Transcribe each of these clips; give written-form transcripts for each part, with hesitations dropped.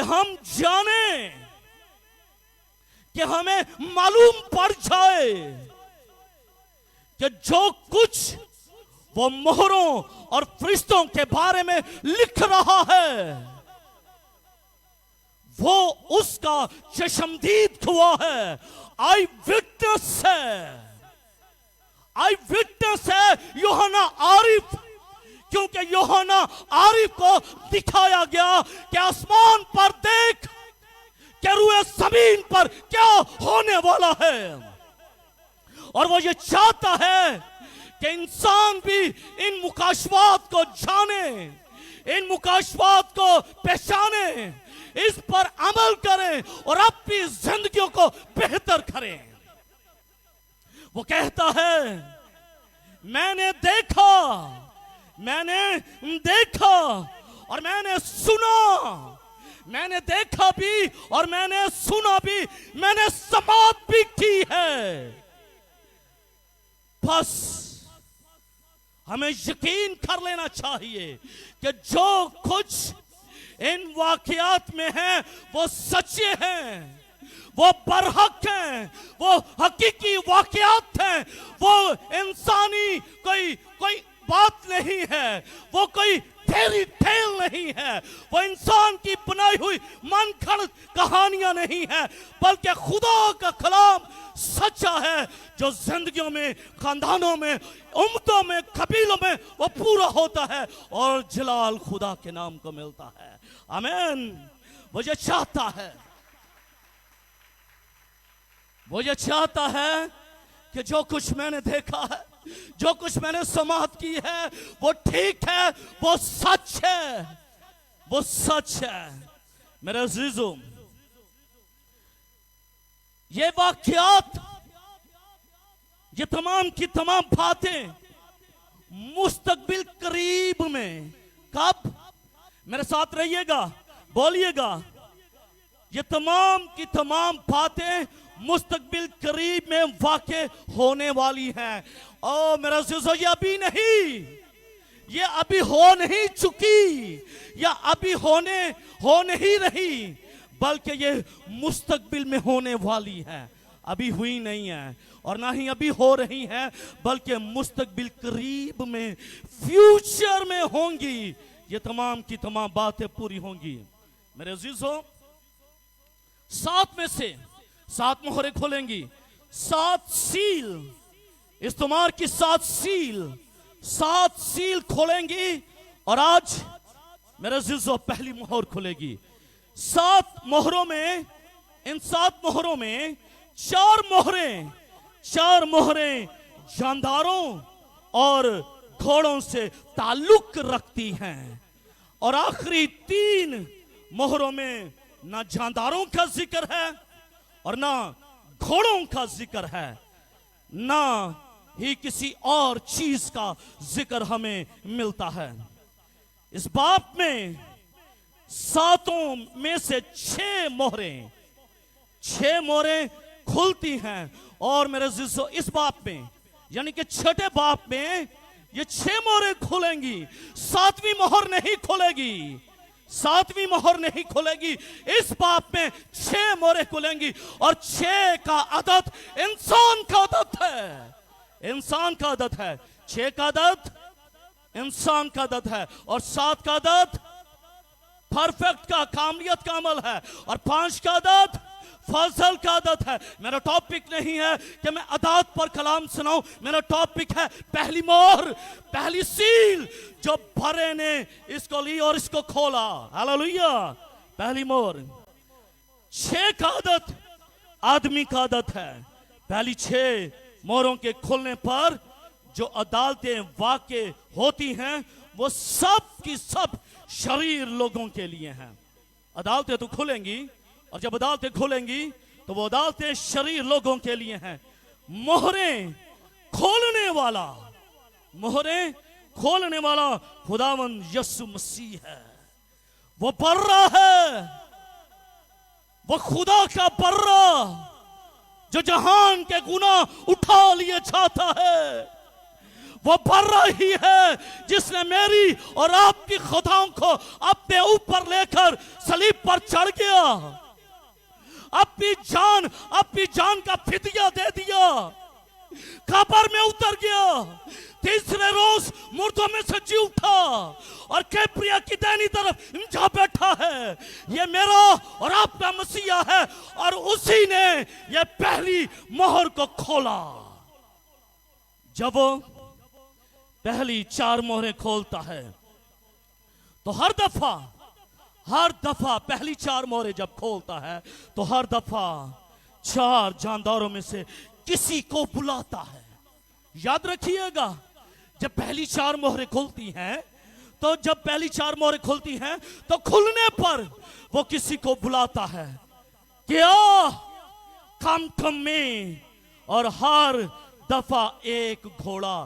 हम जाने, कि हमें मालूम पड़ जाए कि जो कुछ वो मोहरों और फरिश्तों के बारे में लिख रहा है वो उसका चश्मदीद हुआ है, आई विटनेस है, आई विटनेस है यूहन्ना आरिफ। क्योंकि यूहन्ना आरिफ को दिखाया गया कि आसमान पर देख कि रूए जमीन पर क्या होने वाला है, और वो ये चाहता है कि इंसान भी इन मुकाशवात को जाने, इन मुकाशवात को पहचाने, इस पर अमल करें और अपनी जिंदगियों को बेहतर करें। वो कहता है मैंने देखा और मैंने सुना, मैंने देखा भी और मैंने सुना भी, मैंने समात भी की है। बस हमें यकीन कर लेना चाहिए कि जो कुछ इन वाकयात में है वो सच्चे हैं, वो बरहक हैं, वो हकीकी वाकयात हैं, वो इंसानी कोई बात नहीं है, वो कोई फेरी टेल नहीं है, वो इंसान की बनाई हुई मनगढ़ंत कहानियां नहीं है, बल्कि खुदा का कलाम सच्चा है जो जिंदगियों में, खानदानों में, उम्मतों में, कबीलों में वो पूरा होता है और जलाल खुदा के नाम को मिलता है। आमीन। वो ये चाहता है कि जो कुछ मैंने देखा है, जो कुछ मैंने समात की है वो ठीक है, वो सच है, वो सच है। मेरे अजीजों, ये वाकयात, ये तमाम की तमाम बातें मुस्तकबिल करीब में, कब? मेरे साथ रहिएगा, बोलिएगा, ये तमाम की तमाम बातें मुस्तकबिल करीब में वाक़े होने वाली हैं। ओ मेरा अज़ीज़ों, ये अभी नहीं, ये अभी हो नहीं चुकी, या अभी हो नहीं रही, बल्कि ये मुस्तकबिल में होने वाली है। अभी हुई नहीं है और ना ही अभी हो रही है, बल्कि मुस्तकबिल करीब में, फ्यूचर में होंगी। ये तमाम की तमाम बातें पूरी होंगी। मेरे अजीजों, 7 में से 7 मोहरें खोलेंगी, 7 सील, इस्तमार की 7 सील खोलेंगी। और आज मेरे अजीजों पहली मोहर खुलेगी। 7 मोहरों में, इन 7 मोहरों में 4 मोहरें जानदारों और घोड़ों से ताल्लुक रखती हैं, और आखिरी 3 मोहरों में ना जानदारों का जिक्र है और ना घोड़ों का जिक्र है, ना ही किसी और चीज का जिक्र हमें मिलता है। इस बाप में 7 में से 6 मोहरें खुलती हैं। और मेरे अज़ीज़ों, इस बाप में, यानी कि छठे बाप में ये 6 मोहरें खुलेंगी, 7वीं मोहर नहीं खुलेगी, 7वीं मोहर नहीं खुलेगी। इस बाप में 6 मोहरें खुलेंगी, और 6 का अदद इंसान का अदद है, इंसान का अदद है। 6 का अदद इंसान का अदद है, और 7 का अदद परफेक्ट का, कामलियत का अमल है, और 5 का अदद फजल का आदत है। मेरा टॉपिक नहीं है कि मैं अदात पर कलाम सुनाऊं, मेरा टॉपिक है पहली मोहर, पहली सील जो भरे ने इसको ली और इसको खोला। हालेलुया। पहली मोहर 6 का आदत आदमी का आदत है। पहली 6 मोहरों के खुलने पर जो अदालतें वाक़े होती हैं वो सब की सब शरीर लोगों के लिए हैं। अदालतें तो खुलेंगी, और जब अदालतें खुलेंगी तो वो अदालतें शरीर लोगों के लिए हैं। मोहरें खोलने वाला खुदावंद यीशु मसीह है। वो बर्रा है, वो खुदा का बर्रा जो जहान के गुनाह उठा लिए जाता है। وہ برا ہی ہے جس نے میری اور آپ کی خطاؤں کو اپنے اوپر لے کر صلیب پر چڑھ گیا، اپنی جان کا فدیہ دے دیا، قبر میں اتر گیا، تیسرے روز مردوں میں سے جی اٹھا اور کیپریا کی دائنی طرف جا بیٹھا ہے۔ یہ میرا اور آپ کا مسیح ہے، اور اسی نے یہ پہلی مہر کو کھولا۔ جب وہ پہلی 4 مہریں کھولتا ہے تو ہر دفعہ پہلی 4 مہریں جب کھولتا ہے تو ہر دفعہ 4 جانداروں میں سے کسی کو بلاتا ہے۔ یاد رکھیے گا، جب پہلی 4 مہریں کھلتی ہیں تو کھلنے پر وہ کسی کو بلاتا ہے کہ کم میں، اور ہر دفعہ ایک گھوڑا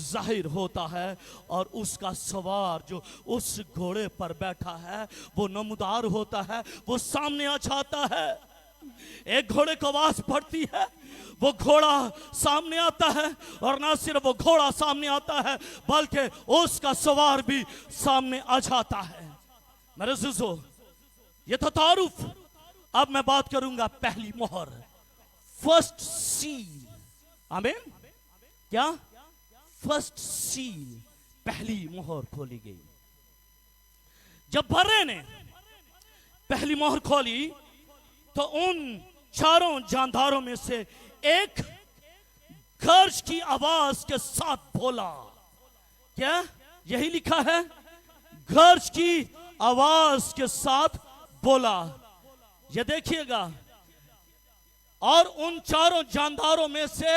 ظاہر ہوتا ہے، اور اس کا سوار جو اس گھوڑے پر بیٹھا ہے وہ نمودار ہوتا ہے، وہ سامنے آ جاتا ہے۔ ایک گھوڑے کو آواز پڑتی ہے، وہ گھوڑا سامنے آتا ہے، اور نہ صرف وہ گھوڑا سامنے آتا ہے بلکہ اس کا سوار بھی سامنے آ جاتا ہے۔ میرے عزیزو، یہ تھا تعارف۔ اب میں بات کروں گا پہلی مہر، فرسٹ سیل۔ آمین۔ کیا؟ فرسٹ سیل، پہلی مہر کھولی گئی۔ جب برے نے پہلی مہر کھولی تو ان 4 جانداروں میں سے ایک گرج کی آواز کے ساتھ بولا۔ کیا؟ یہی لکھا ہے، گرج کی آواز کے ساتھ بولا۔ یہ دیکھیے گا، اور ان 4 جانداروں میں سے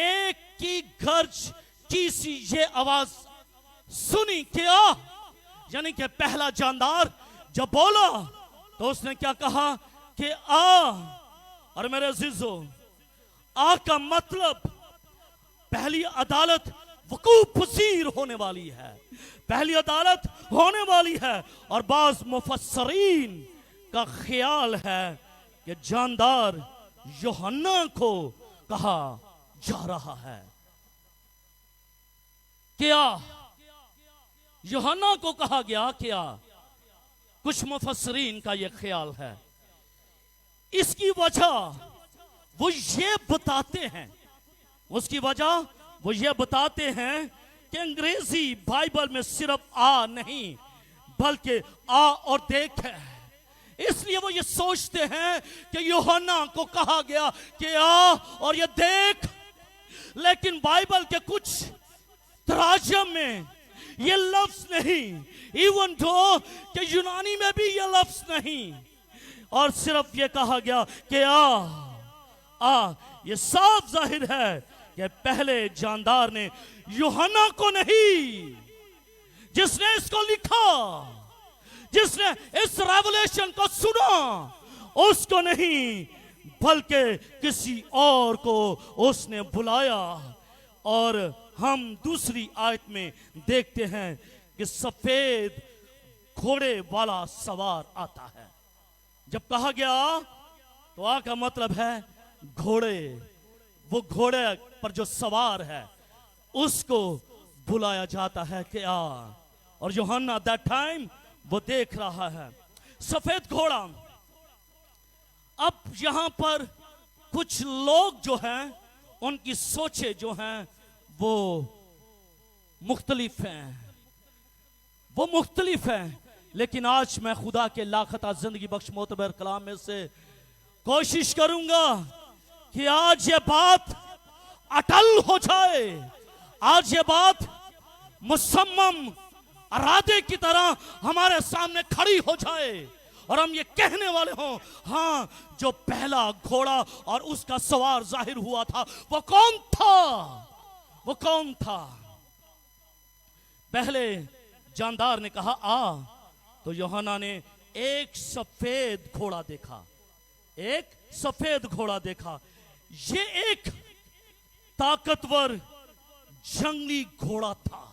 ایک کی گرج کی سی یہ آواز سنی۔ کیا؟ یعنی کہ پہلا جاندار جب بولا تو اس نے کیا کہا کہ اور میرے عزیزو، کا مطلب پہلی عدالت وقوع پذیر ہونے والی ہے، پہلی عدالت ہونے والی ہے۔ اور بعض مفسرین کا خیال ہے کہ جاندار یوحنا کو کہا جا رہا ہے۔ کیا یوحنا کو کہا گیا؟ کیا؟ کچھ مفسرین کا یہ خیال ہے۔ اس کی وجہ وہ یہ بتاتے ہیں کہ انگریزی بائبل میں صرف نہیں بلکہ اور دیکھ ہے، اس لیے وہ یہ سوچتے ہیں کہ یوحنا کو کہا گیا کہ اور یہ دیکھ۔ لیکن بائبل کے کچھ تراجم میں یہ لفظ نہیں، ایون دو کہ یونانی میں بھی یہ لفظ نہیں، اور صرف یہ کہا گیا کہ یہ صاف ظاہر ہے کہ پہلے جاندار نے یوحنا کو نہیں، جس نے اس کو لکھا، جس نے اس ریولیشن کو سنا، اس کو نہیں بلکہ کسی اور کو اس نے بلایا۔ اور ہم دوسری آیت میں دیکھتے ہیں کہ سفید گھوڑے والا سوار آتا ہے۔ جب کہا گیا تو کا مطلب ہے گھوڑے، وہ گھوڑے پر جو سوار ہے اس کو بلایا جاتا ہے کہ اور یوحنا that time وہ دیکھ رہا ہے سفید گھوڑا۔ اب یہاں پر کچھ لوگ جو ہیں ان کی سوچیں جو ہیں وہ مختلف ہیں، لیکن آج میں خدا کے لاختہ زندگی بخش معتبر کلام میں سے کوشش کروں گا کہ آج یہ بات اٹل ہو جائے، آج یہ بات مصمم ارادے کی طرح ہمارے سامنے کھڑی ہو جائے، اور ہم یہ کہنے والے ہوں جو پہلا گھوڑا اور اس کا سوار ظاہر ہوا تھا وہ کون تھا؟ پہلے جاندار نے کہا تو یوحنا نے ایک سفید گھوڑا دیکھا، یہ ایک طاقتور جنگلی گھوڑا تھا۔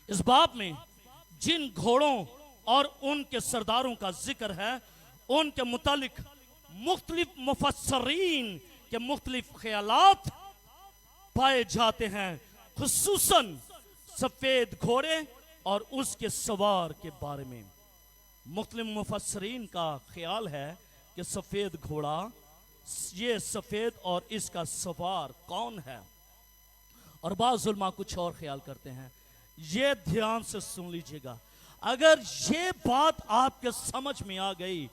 اس باب میں جن گھوڑوں اور ان کے سرداروں کا ذکر ہے ان کے متعلق مختلف مفسرین کے مختلف خیالات پائے جاتے ہیں۔ خصوصاً سفید گھوڑے اور اس کے سوار کے بارے میں مختلف مفسرین کا خیال ہے کہ سفید گھوڑا، یہ سفید اور اس کا سوار کون ہے، اور بعض علماء کچھ اور خیال کرتے ہیں۔ یہ دھیان سے سن لیجئے گا، اگر یہ بات آپ کے سمجھ میں آ گئی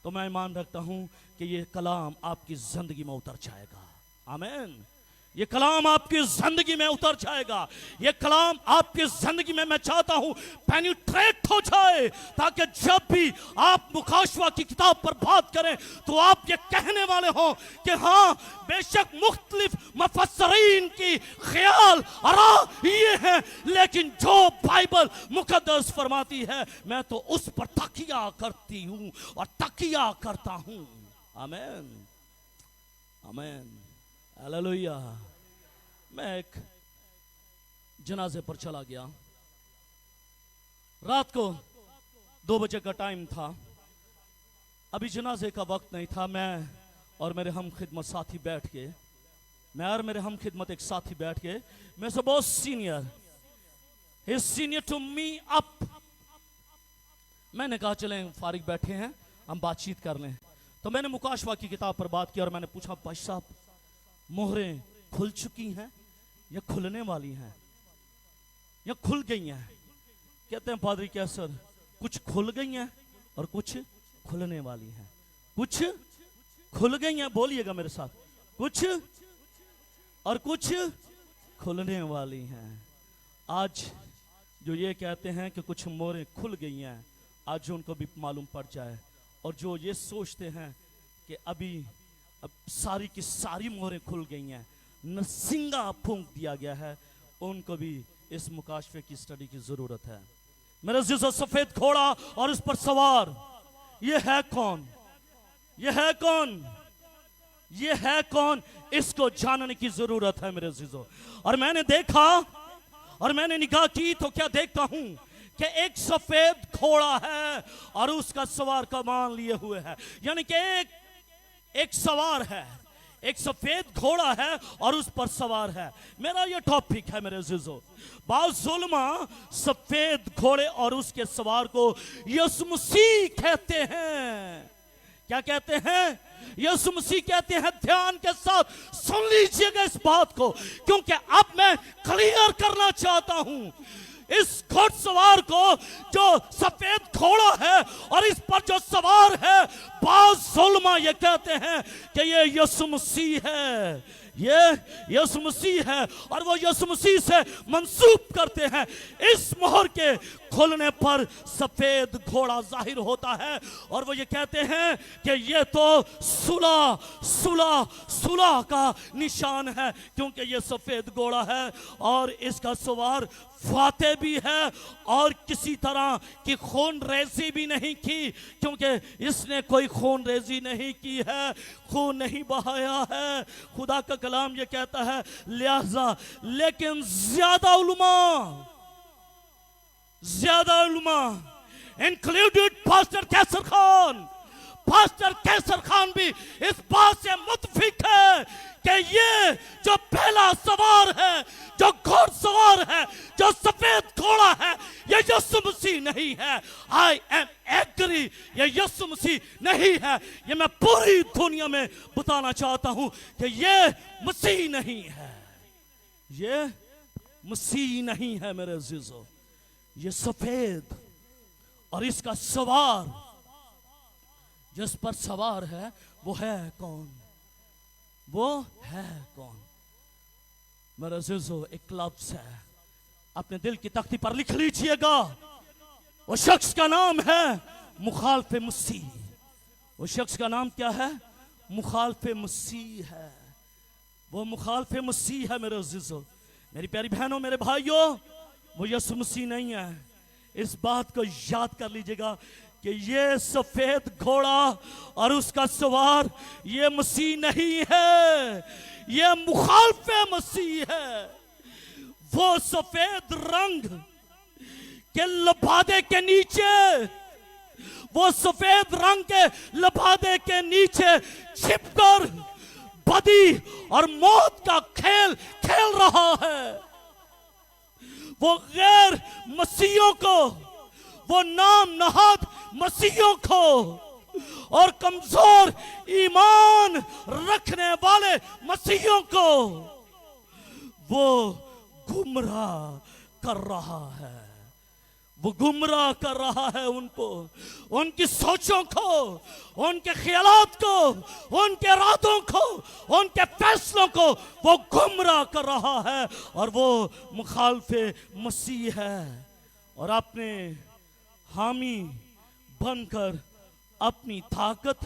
تو میں ایمان رکھتا ہوں کہ یہ کلام آپ کی زندگی میں اتر جائے گا۔ آمین۔ یہ کلام آپ کی زندگی میں اتر جائے گا، یہ کلام آپ کی زندگی میں چاہتا ہوں پینیٹریٹ ہو جائے، تاکہ جب بھی آپ مکاشفہ کی کتاب پر بات کریں تو آپ یہ کہنے والے ہوں کہ ہاں بے شک مختلف مفسرین کی خیال آراء یہ ہے، لیکن جو بائبل مقدس فرماتی ہے میں تو اس پر تکیہ کرتی ہوں اور تکیہ کرتا ہوں۔ آمین آمین ہلیلویہ۔ میں ایک جنازے پر چلا گیا، رات کو 2 بجے کا ٹائم تھا، ابھی جنازے کا وقت نہیں تھا۔ میں اور میرے ہم خدمت ساتھی بیٹھ کے، ایک ساتھی بیٹھ کے، میں سے بہت senior, he is senior to me up، میں نے کہا چلیں فارغ بیٹھے ہیں ہم بات چیت کر لیں، تو میں نے مکاشفہ کی کتاب پر بات کی اور میں نے پوچھا بھائی صاحب مہریں کھل چکی ہیں یا کھلنے والی ہیں یا کھل گئی ہیں؟ کہتے ہیں پادری کیسر کچھ کھل گئی ہیں اور کچھ کھلنے والی ہیں۔ کچھ کھل گئی ہیں، بولیے گا میرے ساتھ، کچھ اور کچھ کھلنے والی ہیں۔ آج جو یہ کہتے ہیں کہ کچھ مہریں کھل گئی ہیں، آج ان کو بھی معلوم پڑ جائے، اور جو یہ سوچتے ہیں کہ اب ساری کی ساری مہریں کھل گئی ہیں، نسنگا پھونک دیا گیا ہے، ان کو بھی اس مکاشفے کی سٹڈی کی ضرورت ہے۔ میرے عزیزو، سفید گھوڑا اور اس پر سوار، یہ ہے کون؟ یہ ہے کون؟ یہ ہے کون؟ اس کو جاننے کی ضرورت ہے میرے عزیزو۔ اور میں نے دیکھا اور میں نے نگاہ کی تو کیا دیکھتا ہوں کہ ایک سفید گھوڑا ہے اور اس کا سوار کمان لیے ہوئے ہے، یعنی کہ ایک سوار ہے، ایک سفید گھوڑا ہے اور اس پر سوار ہے۔ میرا یہ ٹاپک ہے میرے عزیزو، بعض علماء سفید گھوڑے اور اس کے سوار کو یسوع مسیح کہتے ہیں۔ کیا کہتے ہیں؟ یسوع مسیح کہتے ہیں۔ دھیان کے ساتھ سن لیجئے گا اس بات کو، کیونکہ اب میں کلیئر کرنا چاہتا ہوں اس گھوڑ سوار کو جو سفید گھوڑا ہے اور اس پر جو سوار ہے۔ بعض علماء یہ کہتے ہیں کہ یہ یسوع مسیح ہے، یہ یسوع مسیح ہے، اور وہ یسوع مسیح سے منسوب کرتے ہیں۔ اس مہر کے کھلنے پر سفید گھوڑا ظاہر ہوتا ہے اور وہ یہ کہتے ہیں کہ یہ تو صلح کا نشان ہے، کیونکہ یہ سفید گھوڑا ہے اور اس کا سوار فاتح بھی ہے اور کسی طرح کی خون ریزی بھی نہیں کی، کیونکہ اس نے کوئی خون ریزی نہیں کی ہے، خون نہیں بہایا ہے۔ خدا کا کلام یہ کہتا ہے لہذا، لیکن زیادہ علماء انکلوڈڈ پاسٹر کیسر خان بھی اس بات سے متفق ہے کہ یہ جو پہلا سوار ہے، جو گھوڑ سوار ہے، جو سفید گھوڑا ہے، یہ یسوع مسیح نہیں ہے۔ I am agree، یہ یسوع مسیح نہیں ہے۔ یہ میں پوری دنیا میں بتانا چاہتا ہوں کہ یہ مسیح نہیں ہے، یہ مسیح نہیں ہے میرے عزیزو۔ یہ سفید اور اس کا سوار، جس پر سوار ہے وہ ہے کون؟ وہ ہے کون؟ میرے عزیزو، ایک لفظ ہے، اپنے دل کی تختی پر لکھ لیجئے گا، وہ شخص کا نام ہے مخالف مسیح۔ وہ شخص کا نام کیا ہے؟ مخالف مسیح ہے۔ وہ مخالف مسیح ہے میرے عزیزو۔ میری پیاری بہنوں، میرے بھائیوں، وہ یسوع مسیح نہیں ہے۔ اس بات کو یاد کر لیجئے گا کہ یہ سفید گھوڑا اور اس کا سوار یہ مسیح نہیں ہے، یہ مخالف مسیح ہے۔ وہ سفید رنگ کے لبادے کے نیچے، وہ سفید رنگ کے لبادے کے نیچے چھپ کر بدی اور موت کا کھیل کھیل رہا ہے۔ वो गैर मसीहों को, वो नाम नहाद मसीहों को और कमजोर ईमान रखने वाले मसीहों को वो गुमराह कर रहा है। वो गुमराह कर रहा है उनको, उनकी सोचों को, उनके ख्यालात को, उनके इरादों को, उनके फैसलों को वो गुमराह कर रहा है और वो मुखालफे मसीह है। और अपने हामी बनकर अपनी ताकत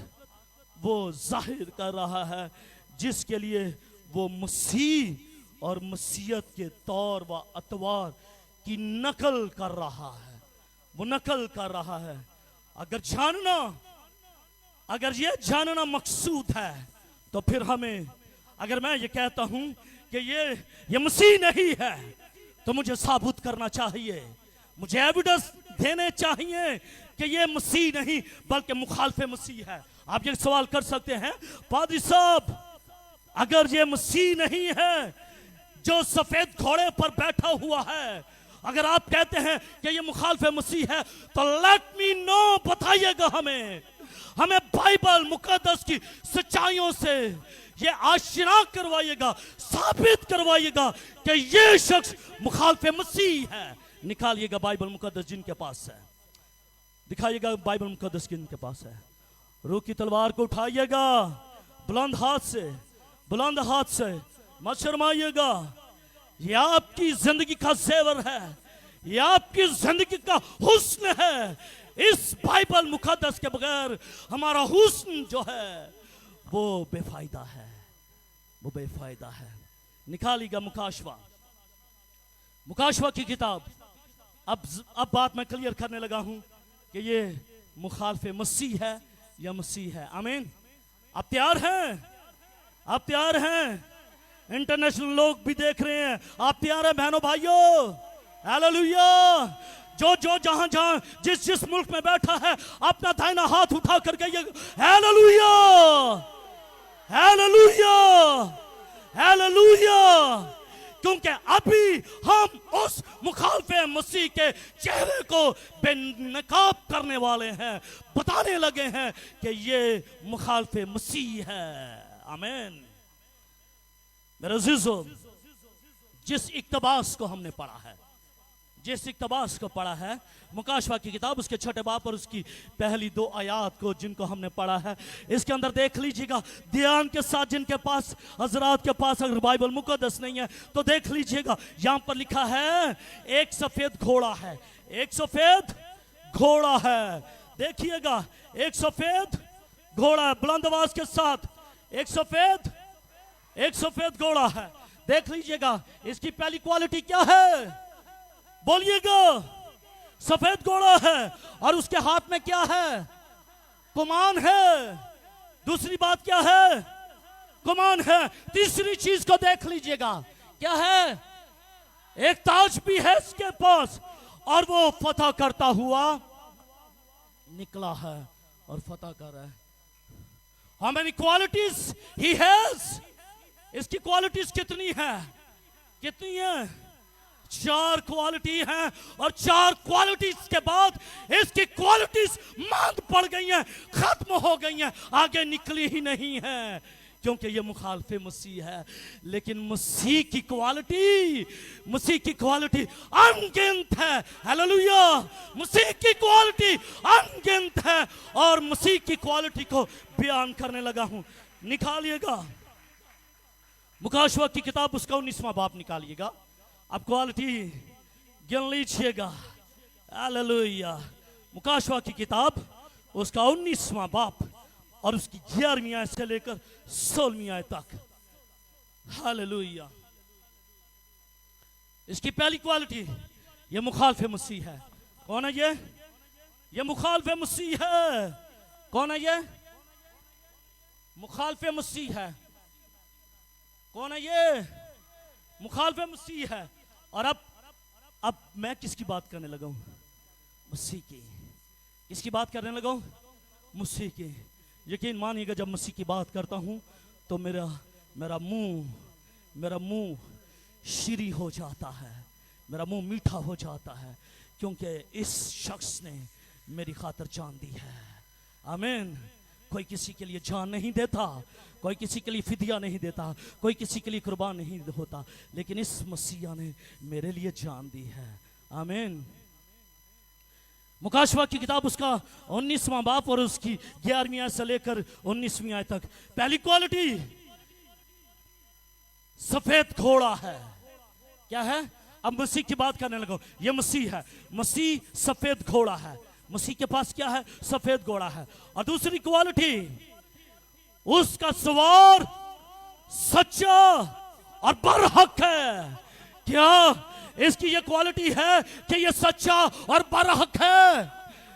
वो जाहिर कर रहा है, जिसके लिए वो मसीह और मसीहत के तौर व अतवार की नकल कर रहा है। वो नकल कर रहा है। अगर ये जानना मकसूद है तो फिर हमें, अगर मैं ये कहता हूं कि ये मसीह नहीं है तो मुझे साबुत करना चाहिए, मुझे एविडेंस देने चाहिए कि ये मसीह नहीं बल्कि मुखालफे मसीह है। आप ये सवाल कर सकते हैं, पादरी साहब अगर ये मसीह नहीं है जो सफेद घोड़े पर बैठा हुआ है, अगर आप कहते हैं कि ये मुखालफे मसीह है तो लेट मी नो, बताइएगा हमें बाइबल मुकद्दस की सच्चाइयों से ये आशना करवाइएगा, साबित करवाइएगा कि ये शख्स मुखालफे मसीह है। निकालिएगा बाइबल मुकद्दस जिनके पास है, दिखाइएगा बाइबल मुकद्दस जिनके पास है। रूह की तलवार को उठाइएगा बुलंद हाथ से, मत शर्माइएगा। ये आपकी जिंदगी का जेवर है, ये आपकी जिंदगी का हुस्न है। इस बाइबल मुकद्दस के बगैर हमारा हुस्न जो है वो बेफायदा है। निकालिएगा मुकाशवा की किताब। अब बात मैं क्लियर करने लगा हूं कि ये मुखालफे मसीह है या मसीह है। आमीन। आप तैयार हैं? इंटरनेशनल लोग भी देख रहे हैं। आप तैयार हैं बहनों भाइयों? हालेलुया। जो जहां जिस मुल्क में बैठा है अपना दाहिना हाथ उठा कर गइए। Hallelujah, hallelujah, hallelujah. क्योंकि अभी हम उस मुखालफे मसीह के चेहरे को बेनकाब करने वाले हैं, बताने लगे हैं कि ये मुखालफे मसीह है। आमीन। मेरे अज़ीज़ों, जिस इक्तबास को हमने पढ़ा है, मुकाशवा की किताब उसके 6 बाब और उसकी पहली 2 आयात को जिनको हमने पढ़ा है, इसके अंदर देख लीजिएगा ध्यान के साथ। जिनके पास, हजरात के पास अगर बाइबल मुकद्दस नहीं है तो देख लीजिएगा, यहां पर लिखा है एक सफेद घोड़ा है, एक सफेद घोड़ा है। देखिएगा, एक सफेद घोड़ा है, बुलंद आवाज के साथ, एक सफेद घोड़ा है। देख लीजिएगा, इसकी पहली क्वालिटी क्या है? बोलिएगा। सफेद घोड़ा है और उसके हाथ में क्या है? कमान है। दूसरी बात क्या है? कमान है। तीसरी चीज को देख लीजिएगा, क्या है? एक ताज भी है इसके पास और वो फतह करता हुआ निकला है और फतह कर रहा है। How many qualities he has? इसकी क्वालिटीज कितनी है? 4 क्वालिटी हैं और 4 क्वालिटीज के बाद इसकी क्वालिटीज मांद पड़ गई हैं, खत्म हो गई हैं, आगे निकली ही नहीं है, क्योंकि ये मुखालफे मसीह है। लेकिन मसीह की क्वालिटी अनगिनत है। हालेलुया। मसीह की क्वालिटी अनगिनत है और मसीह की क्वालिटी को बयान करने लगा हूं। निकालिएगा मुकाशवा की किताब, उसका 19वां बाब निकालिएगा। अब क्वालिटी गिन लीजिएगा। हालेलुया। मुकाशवा की किताब उसका 19वां बाब और उसकी 11वीं आयत से लेकर 16वीं आयत तक। हालेलुया। इसकी पहली क्वालिटी, ये मुखालफे मसीह है। कौन है ये? ये मुखालफे मसीह है। कौन है ये? मुखालफे मसीह है। कौन है ये? मुखालफे मसीह है। और अब मैं किसकी बात करने लगा हूं? मसीह की। किसकी बात करने लगा हूं? मसीह की। यकीन मानिएगा, जब मसीह की बात करता हूं तो मेरा मुंह श्री हो जाता है, میرا منہ میٹھا ہو جاتا ہے، کیونکہ اس شخص نے میری خاطر جان دی ہے۔ آمین۔ کوئی کسی کے لیے جان نہیں دیتا، کوئی کسی کے لیے فدیہ نہیں دیتا، کوئی کسی کے لیے قربان نہیں ہوتا، لیکن اس مسیح نے میرے لیے جان دی ہے۔ آمین۔ مکاشفہ کی کتاب اس کا 19واں باب اور اس کی 11ویں آیت سے لے کر 19ویں آیت تک، پہلی کوالٹی سفید گھوڑا ہے۔ کیا ہے؟ اب مسیح کی بات کرنے لگا، یہ مسیح ہے، مسیح سفید گھوڑا ہے۔ مسیح کے پاس کیا ہے؟ سفید گھوڑا ہے۔ اور دوسری کوالٹی، اس کا سوار سچا اور برحق ہے۔ کیا اس کی یہ کوالٹی ہے کہ یہ سچا اور برحق ہے؟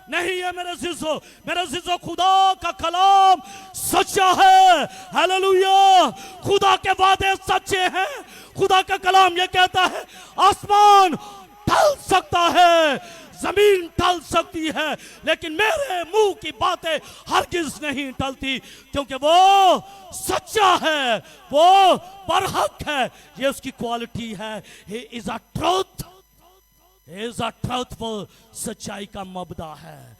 نہیں ہے میرے عزیزو، میرے عزیزو، خدا کا کلام سچا ہے۔ ہیلیلویا۔ خدا کے وعدے سچے ہیں۔ خدا کا کلام یہ کہتا ہے آسمان ٹل سکتا ہے، زمین ٹل سکتی ہے، لیکن میرے منہ کی باتیں ہرگز نہیں ٹلتی، کیونکہ وہ سچا ہے، وہ برحق ہے۔ یہ اس کی کوالٹی ہے۔ He is a truth. He is a truthful. سچائی کا مبدع ہے۔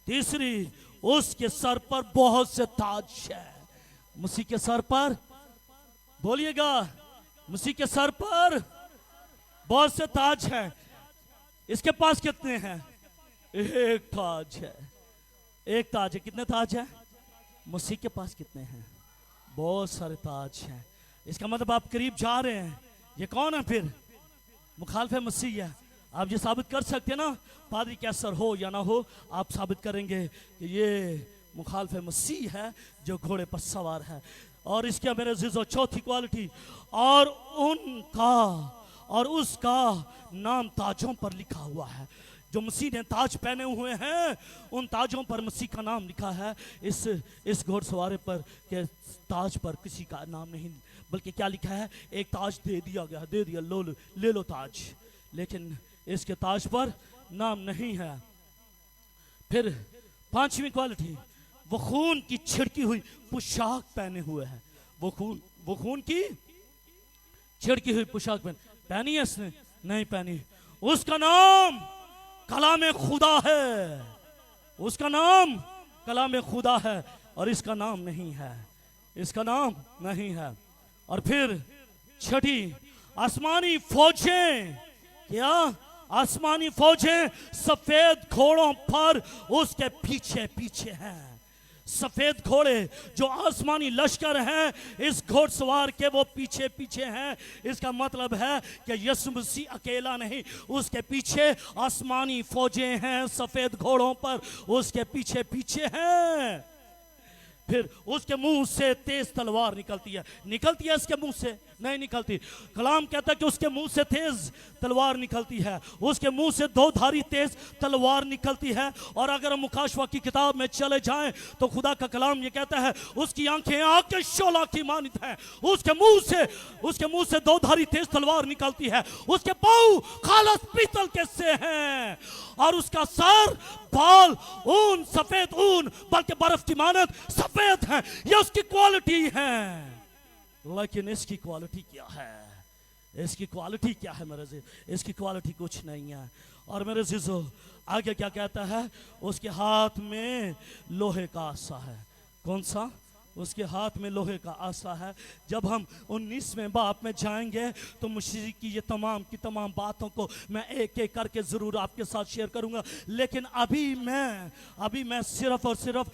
تیسری، اس کے سر پر بہت سے تاج ہے۔ مسیح کے سر پر، بولیے گا، مسیح کے سر پر بہت سے تاج ہیں۔ اس کے پاس کتنے ہیں؟ ایک تاج ہے، ایک تاج ہے۔ کتنے تاج ہیں؟ مسیح کے پاس کتنے ہیں؟ بہت سارے تاج ہیں۔ اس کا مطلب آپ قریب جا رہے ہیں۔ یہ کون ہے پھر؟ مخالف مسیح ہے۔ آپ یہ ثابت کر سکتے ہیں نا، پادری کیسر ہو یا نہ ہو، آپ ثابت کریں گے کہ یہ مخالف مسیح ہے جو گھوڑے پر سوار ہے۔ اور اس کے میرے عزیزو چوتھی کوالٹی، اور ان کا اور اس کا نام تاجوں پر لکھا ہوا ہے۔ جو مسیح نے تاج پہنے ہوئے ہیں، ان تاجوں پر مسیح کا نام لکھا ہے۔ اس گھوڑ سوارے پر کہ تاج پر کسی کا نام نہیں، بلکہ کیا لکھا ہے؟ ایک تاج دے دیا گیا، دے دیا، لے لو تاج، لیکن اس کے تاج پر نام نہیں ہے۔ پھر پانچویں کوالٹی، وہ خون کی چھڑکی ہوئی پوشاک پہنے ہوئے ہے۔ وہ خون کی چھڑکی ہوئی پوشاک پہنی ہے اس نے؟ نہیں پہنی۔ اس کا نام کلام خدا ہے۔ اس کا نام کلام خدا ہے، اور اس کا نام نہیں ہے، اس کا نام نہیں ہے۔ اور پھر چھٹی، آسمانی فوجیں، کیا؟ آسمانی فوجیں سفید گھوڑوں پر اس کے پیچھے پیچھے ہیں۔ سفید گھوڑے جو آسمانی لشکر ہیں، اس گھوڑ سوار کے وہ پیچھے پیچھے ہیں۔ اس کا مطلب ہے کہ یسوع مسیح اکیلا نہیں، اس کے پیچھے آسمانی فوجیں ہیں، سفید گھوڑوں پر اس کے پیچھے پیچھے ہیں۔ پھر اس کے منہ سے تیز تلوار نکلتی ہے اس کے منہ سے؟ نہیں نکلتی۔ کلام کہتا ہے کہ اس کے منہ سے تیز تلوار نکلتی ہے، اس کے منہ سے 2 دھاری تیز تلوار نکلتی ہے۔ اور اگر ہم مکاشفہ کی کتاب میں چلے جائیں تو خدا کا کلام یہ کہتا ہے اس کی آنکھیں آگ کے شعلہ کی مانند ہیں۔ اس کے منہ سے 2 دھاری تیز تلوار نکلتی ہے۔ اس کے پاؤں خالص پیتل کے سے ہیں، اور اس کا سر، بال، اون، سفید اون، بلکہ برف کی مانند سفید ہیں۔ یہ اس کی کوالٹی ہے۔ لیکن اس کی کوالٹی کیا ہے؟ اس کی کوالٹی کیا ہے میرے عزیز؟ اس کی کوالٹی کچھ نہیں ہے۔ اور میرے عزیزو آگے کیا کہتا ہے؟ اس کے ہاتھ میں لوہے کا عصا ہے۔ کون سا؟ اس کے ہاتھ میں لوہے کا عصا ہے۔ جب ہم 19ویں باب میں جائیں گے تو مشرک کی یہ تمام کی تمام باتوں کو میں ایک ایک کر کے ضرور آپ کے ساتھ شیئر کروں گا، لیکن ابھی میں صرف اور صرف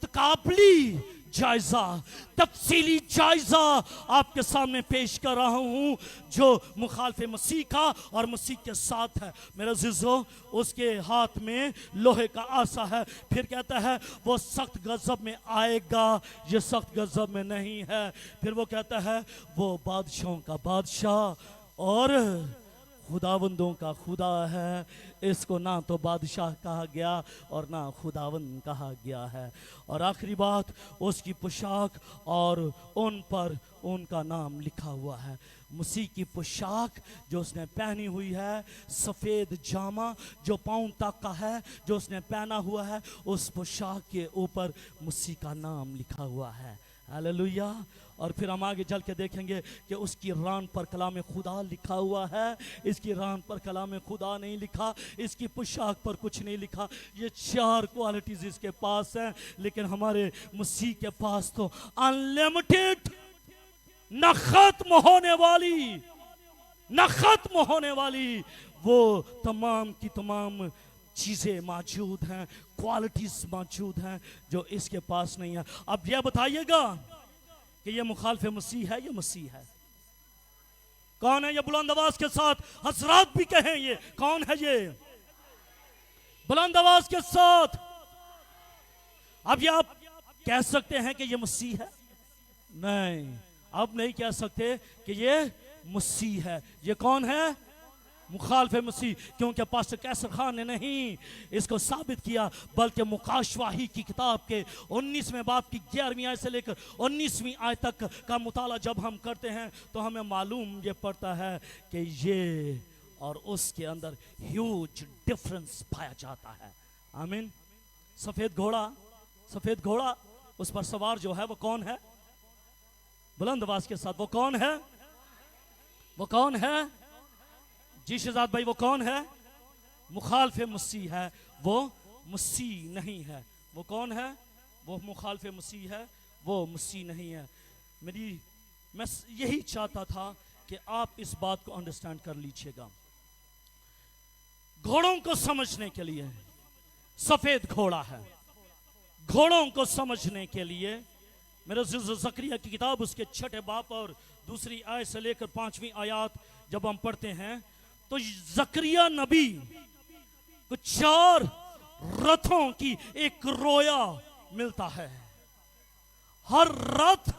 تقابلی جائزہ، تفصیلی جائزہ آپ کے سامنے پیش کر رہا ہوں جو مخالف مسیح کا اور مسیح کے ساتھ ہے۔ میرے عزیزو اس کے ہاتھ میں لوہے کا عصا ہے۔ پھر کہتا ہے وہ سخت غضب میں آئے گا، یہ سخت غضب میں نہیں ہے۔ پھر وہ کہتا ہے وہ بادشاہوں کا بادشاہ اور خداوندوں کا خدا ہے۔ اس کو نہ تو بادشاہ کہا گیا اور نہ خداوند کہا گیا ہے۔ اور آخری بات، اس کی پوشاک اور ان پر ان کا نام لکھا ہوا ہے۔ مسیح کی پوشاک جو اس نے پہنی ہوئی ہے، سفید جامہ جو پاؤں تک کا ہے جو اس نے پہنا ہوا ہے، اس پوشاک کے اوپر مسیح کا نام لکھا ہوا ہے۔ हालेलुया। और फिर हम आगे चल के देखेंगे कि उसकी रान पर कलाम खुदा लिखा हुआ है, इसकी रान पर कलाम खुदा नहीं लिखा, इसकी पोशाक पर कुछ नहीं लिखा। ये 4 क्वालिटीज इसके पास हैं, लेकिन हमारे मसीह के पास तो अनलिमिटेड, न खत्म होने वाली, न खत्म होने वाली वो तमाम की तमाम चीजें मौजूद हैं, क्वालिटीज मौजूद हैं जो इसके पास नहीं है। अब यह बताइएगा कि ये मुखालिफ मसीह है या मसीह है? कौन है ये? बुलंद आवाज के साथ हजरात भी कहें, ये कौन है? ये बुलंद आवाज के साथ। अब ये आप कह सकते हैं कि ये मसीह है? नहीं, अब नहीं कह सकते कि ये मसीह है। ये कौन है? मुखालिफ मसीह। क्योंकि पास्टर कैसर खान ने नहीं इसको साबित किया, बल्कि मुकाशवाही की किताब के 19वें बाब की 11वीं आयत से लेकर 19वीं आयत तक का मुताला जब हम करते हैं तो हमें मालूम ये पड़ता है कि ये और उसके अंदर ह्यूज डिफरेंस पाया जाता है। आमीन। सफेद घोड़ा, उस पर सवार जो है वो कौन है? बुलंद आवाज के साथ, वो कौन है? वो कौन है? जी शहजाद भाई, वो कौन है? मुखालिफ मसीह है, वो मसीह नहीं है। वो कौन है? वो मुखालिफ मसीह है, वो मसीह नहीं है। मैं यही चाहता था कि आप इस बात को अंडरस्टैंड कर लीजिएगा। घोड़ों को समझने के लिए सफेद घोड़ा है। घोड़ों को समझने के लिए मेरे ज़करिया की किताब उसके 6 बाब और 2 आयत से लेकर 5वीं आयत जब हम पढ़ते हैं तो ज़करिया नबी को 4 रथों की एक रोया मिलता है। हर रथ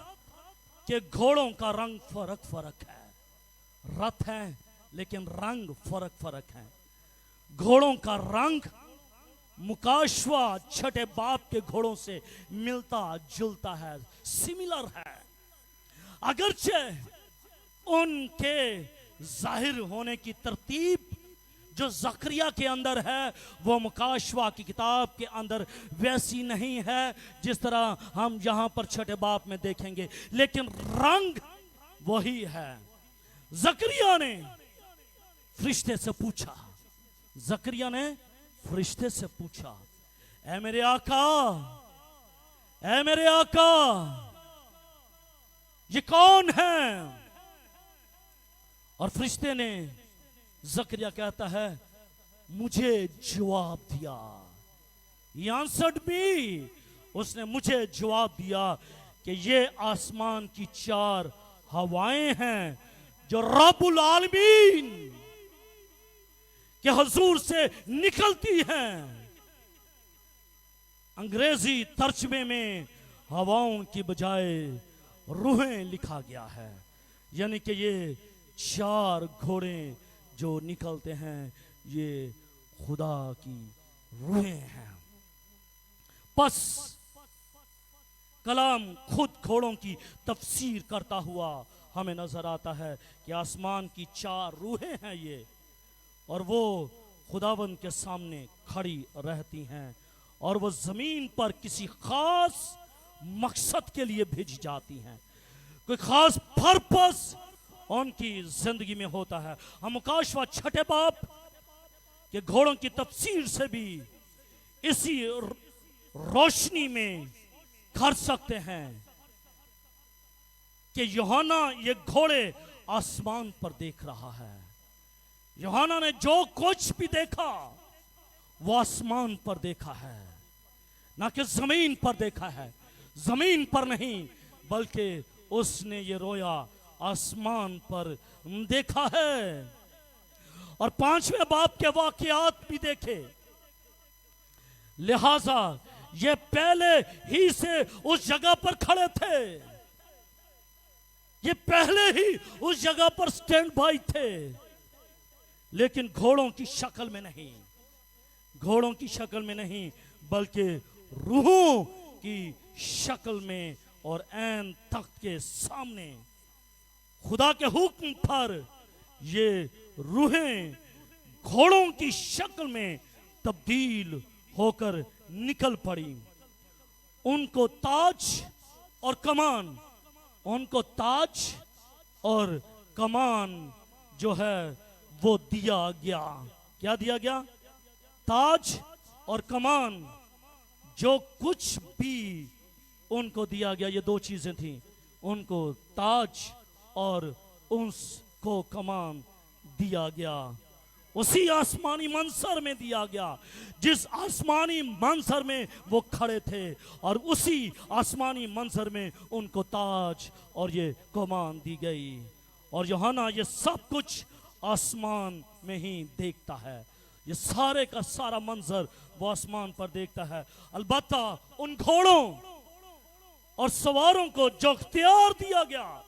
के घोड़ों का रंग फर्क फर्क है। रथ है लेकिन रंग फर्क फर्क है। घोड़ों का रंग मुकाशवा 6 बाब के घोड़ों से मिलता जुलता है, सिमिलर है। अगरचे उनके जाहिर होने की तरतीब जो ज़करिया के अंदर है वो मुकाशवा की किताब के अंदर वैसी नहीं है जिस तरह हम यहां पर 6 बाब में देखेंगे, लेकिन रंग वही है। ज़करिया ने फरिश्ते से पूछा, ज़करिया ने फरिश्ते से पूछा, ऐ मेरे आका, ऐ मेरे आका, ये कौन है? और फरिश्ते ने, ज़करिया कहता है, मुझे जवाब दिया। He answered me, उसने मुझे जवाब दिया कि ये आसमान की 4 हवाएं हैं जो रब्बुल आलमीन के हुजूर से निकलती हैं। अंग्रेजी तर्जमे में हवाओं की बजाय रूहें लिखा गया है, यानी कि ये 4 घोड़े जो निकलते हैं ये खुदा की रूहें हैं। बस कलाम खुद घोड़ों की तफसीर करता हुआ हमें नजर आता है कि आसमान की 4 रूहें हैं ये, और वो खुदावंद के सामने खड़ी रहती हैं और वो जमीन पर किसी खास मकसद के लिए भेजी जाती हैं। कोई खास पर्पस उनकी जिंदगी में होता है। हम मुकाशवा 6 बाब के घोड़ों की तफसीर से भी इसी रोशनी में कर सकते हैं कि यूहन्ना ये घोड़े आसमान पर देख रहा है। यूहन्ना ने जो कुछ भी देखा वो आसमान पर देखा है, ना कि जमीन पर देखा है। जमीन पर नहीं बल्कि उसने ये रोया आसमान पर देखा है। और 5वें बाब के वाकयात भी देखे, लिहाजा ये पहले ही से उस जगह पर खड़े थे, ये पहले ही उस जगह पर स्टैंड बाई थे, लेकिन घोड़ों की शक्ल में नहीं, घोड़ों की शक्ल में नहीं बल्कि रूहों की शक्ल में, और ऐन तख्त के सामने खुदा के हुक्म पर ये रूहें घोड़ों की शक्ल में तब्दील होकर निकल पड़ी। उनको ताज اور کمان، ان کو تاج اور کمان جو ہے وہ دیا گیا. کیا دیا گیا؟ تاج اور کمان. جو کچھ بھی ان کو دیا گیا، یہ دو چیزیں تھیں، ان کو تاج اور اس کو کمان دیا گیا. اسی آسمانی منظر میں دیا گیا جس آسمانی منظر میں وہ کھڑے تھے، اور اسی آسمانی منظر میں ان کو تاج اور یہ کمان دی گئی. اور یوحنا یہ سب کچھ آسمان میں ہی دیکھتا ہے، یہ سارے کا سارا منظر وہ آسمان پر دیکھتا ہے. البتہ ان گھوڑوں اور سواروں کو جو اختیار دیا گیا،